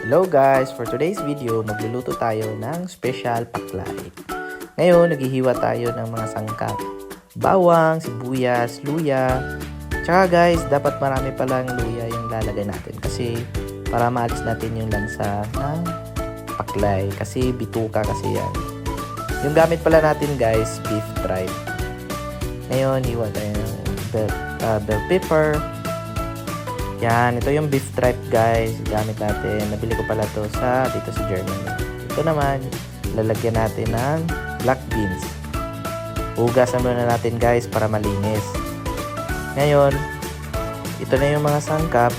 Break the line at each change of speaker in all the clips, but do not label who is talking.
Hello guys! For today's video, magluluto tayo ng special paklay. Ngayon, naghihiwa tayo ng mga sangkap. Bawang, sibuyas, luya. Tsaka guys, dapat marami palang luya yung lalagay natin kasi para maalis natin yung lansa ng paklay. Kasi bituka kasi yan. Yung gamit pala natin guys, beef tripe. Ngayon, hiwa tayo ng bell pepper. Yan, ito yung beef tripe guys, gamit natin. Nabili ko pala to dito sa Germany. Ito naman, lalagyan natin ng black beans. Hugasan muna natin guys para malinis. Ngayon, ito na yung mga sangkap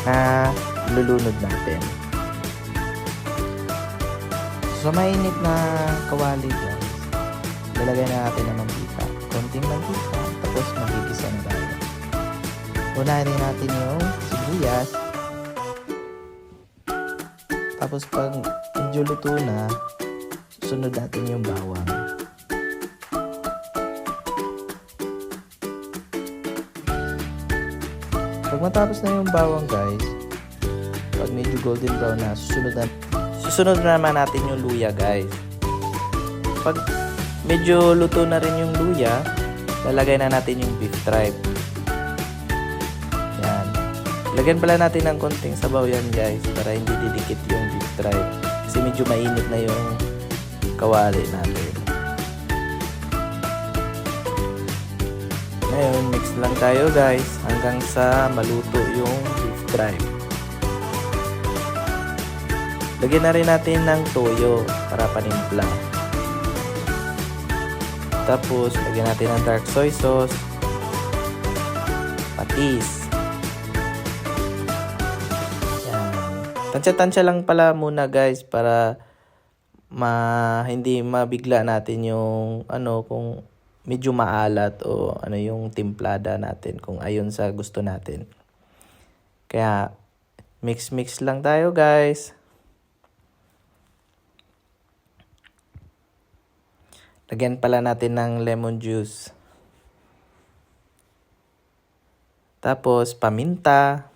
na lulunod natin. So, sa mainit na kawali guys, lalagyan na natin ng mantika. Konting mantika, tapos magigisa na tayo. Unahin natin yung sibuyas. Tapos pag medyo luto na, sunod natin yung bawang. Pag matapos na yung bawang guys, pag medyo golden brown na, susunod naman natin yung luya guys. Pag medyo luto na rin yung luya, lalagay na natin yung beef tripe. Lagyan pala natin ng konting sabaw yan guys para hindi didikit yung beef tripe kasi medyo mainit na yung kawali natin. Ngayon mix lang tayo guys hanggang sa maluto yung beef tripe. Lagyan na rin natin ng toyo para panimpla. Tapos lagyan natin ng dark soy sauce, patis. Tansya-tansya lang pala muna guys para hindi mabigla natin yung kung medyo maalat o yung timplada natin kung ayon sa gusto natin. Kaya mix lang tayo guys. Lagyan pala natin ng lemon juice. Tapos paminta.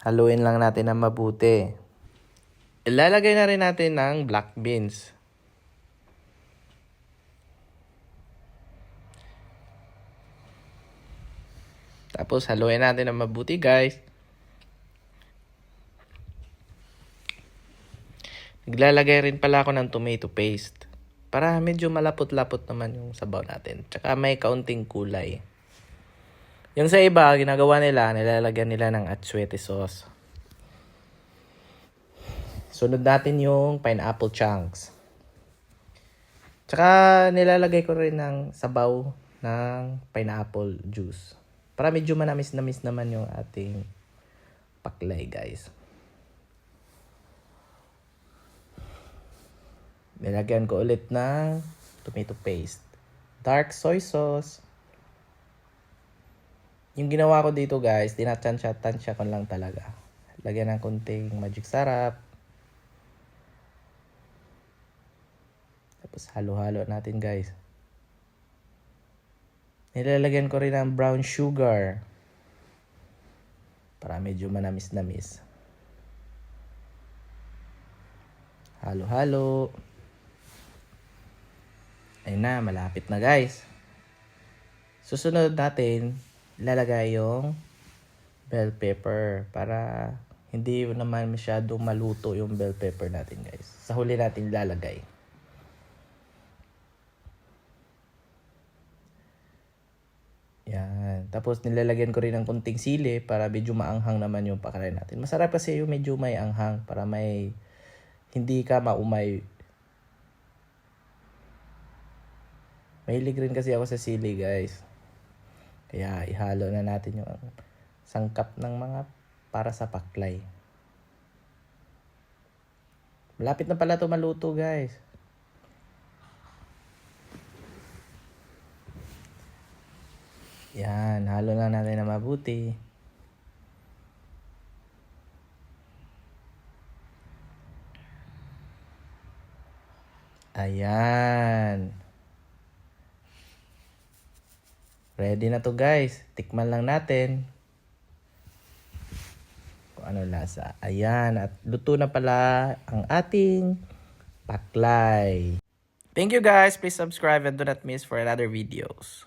Haluin lang natin ng mabuti. Ilalagay na rin natin ng black beans. Tapos haluin natin ng mabuti guys. Naglalagay rin pala ako ng tomato paste. Para medyo malapot-lapot naman yung sabaw natin. Tsaka may kaunting kulay. Yung sa iba, ginagawa nila, nilalagyan nila ng atsuete sauce. Sunod natin yung pineapple chunks. Tsaka nilalagay ko rin ng sabaw ng pineapple juice. Para medyo manamis-namis naman yung ating paklay guys. Nilagyan ko ulit ng tomato paste. Dark soy sauce. Yung ginawa ko dito guys, tinatansya ko lang talaga. Lagyan ng konting magic sarap. Tapos halo-halo natin guys. Nilalagyan ko rin ng brown sugar. Para medyo manamis-namis. Halo-halo. Ayun na, malapit na guys. Susunod natin, ilalagay yung bell pepper para hindi naman masyadong maluto yung bell pepper natin guys. Sa huli natin ilalagay. Yan. Tapos nilalagyan ko rin ng konting sili para medyo maanghang naman yung pakalay natin. Masarap kasi yung medyo may anghang para hindi ka maumay. Mahilig rin kasi ako sa sili guys. Kaya ihalo na natin yung sangkap ng mga para sa paklay. Malapit na pala ito maluto guys. Yan, halo na natin na mabuti. Ayan. Ready na to guys. Tikman lang natin. Kung ano lasa. Ayan. At luto na pala ang ating paklay. Thank you guys. Please subscribe and do not miss for another videos.